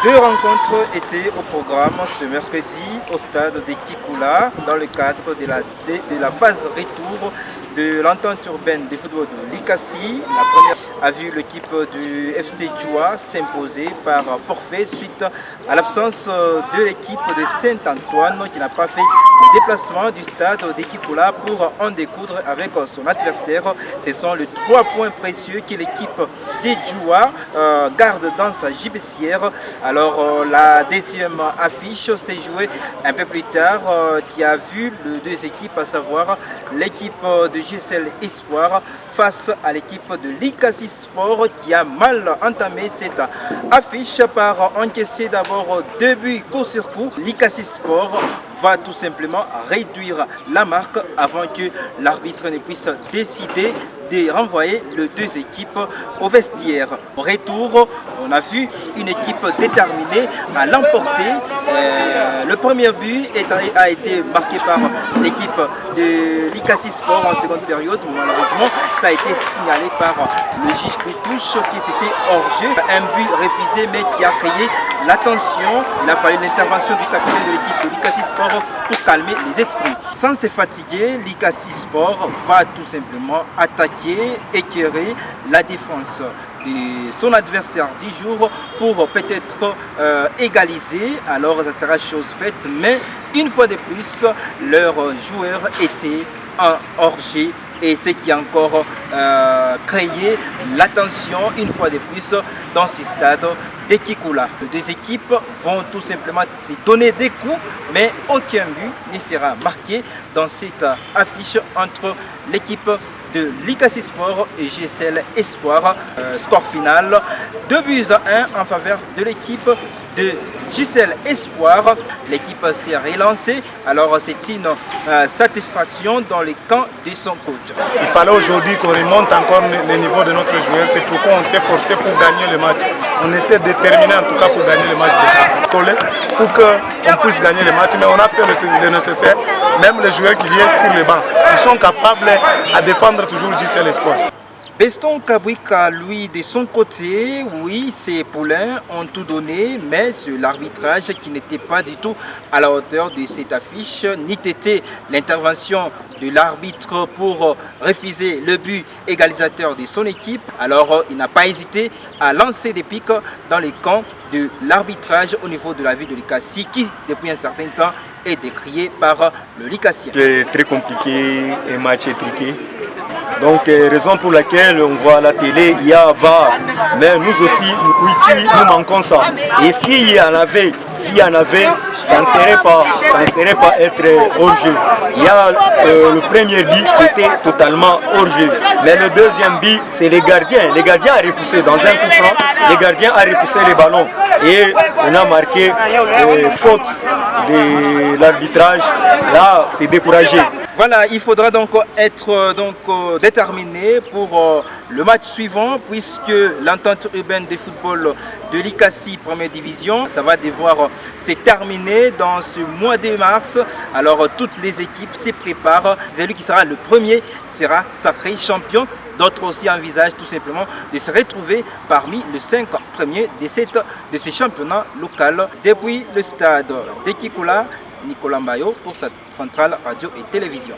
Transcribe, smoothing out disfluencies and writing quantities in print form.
Deux rencontres étaient au programme ce mercredi au stade de Kikoula dans le cadre de la phase retour de l'entente urbaine de football de l'ICASI. La première a vu l'équipe du FC Djoua s'imposer par forfait suite à l'absence de l'équipe de Saint-Antoine qui n'a pas fait le déplacement du stade de Kikoula pour en découdre avec son adversaire. Ce sont les 3 points précieux que l'équipe de Djoua garde dans sa gibecière. Alors la deuxième affiche s'est jouée un peu plus tard qui a vu les deux équipes, à savoir l'équipe de GSL Espoir face à l'équipe de l'ICASI Sport qui a mal entamé cette affiche par encaisser d'abord 2 buts coup sur coup. L'ICASI Sport va tout simplement réduire la marque avant que l'arbitre ne puisse décider de renvoyer les deux équipes au vestiaire. Au retour, on a vu une équipe déterminée à l'emporter. Le premier but a été marqué par l'équipe de l'ICASI Sport en seconde période. Malheureusement, ça a été signalé par le juge des touches qui c'était hors-jeu. Un but refusé mais qui a créé l'attention. Il a fallu l'intervention du capitaine de l'équipe de l'ICASI Sport pour calmer les esprits. Sans se fatiguer, l'ICASI Sport va tout simplement attaquer, éclairer la défense de son adversaire du jour pour peut-être égaliser. Alors ça sera chose faite, mais une fois de plus, leurs joueurs étaient en hors-jeu et ce qui a encore créé l'attention une fois de plus dans ce stade de Kikoula. Les deux équipes vont tout simplement se donner des coups, mais aucun but ne sera marqué dans cette affiche entre l'équipe de l'ICASI Sport et GSL Espoir. Score final 2 buts à 1 en faveur de l'équipe de GSL Espoir. L'équipe s'est relancée, alors c'est une satisfaction dans le camp de son coach. Il fallait aujourd'hui qu'on remonte encore le niveau de notre joueur, c'est pourquoi on s'est forcé pour gagner le match. On était déterminés en tout cas pour gagner le match de pour qu'on puisse gagner le match, mais on a fait le nécessaire. Même les joueurs qui viennent sur le banc, ils sont capables à défendre toujours GSL Espoir. Beston Kabwika, lui, de son côté, oui, ses poulains ont tout donné, mais c'est l'arbitrage qui n'était pas du tout à la hauteur de cette affiche, ni était l'intervention de l'arbitre pour refuser le but égalisateur de son équipe. Alors, il n'a pas hésité à lancer des pics dans les camps de l'arbitrage au niveau de la ville de l'ICASI, qui, depuis un certain temps, est décrié par le l'ICASI. C'est très compliqué, un match étriqué. Donc, raison pour laquelle on voit à la télé, il y a VAR, mais nous aussi, ici, nous manquons ça. Et s'il y en avait, ça ne serait pas être hors-jeu. Il y a le premier but qui était totalement hors-jeu. Mais le deuxième but, c'est les gardiens. Les gardiens ont repoussé dans 1%, les gardiens ont repoussé les ballons. Et on a marqué faute de l'arbitrage. Là, c'est découragé. Voilà, il faudra donc être déterminé pour le match suivant, puisque l'entente urbaine de football de l'ICASI première division, ça va devoir se terminer dans ce mois de mars. Alors toutes les équipes se préparent. Celui qui sera le premier sera sacré champion. D'autres aussi envisagent tout simplement de se retrouver parmi les 5 premiers de ce championnat local. Depuis le stade de Kikoula, Nicolas Mbayo pour sa centrale radio et télévision.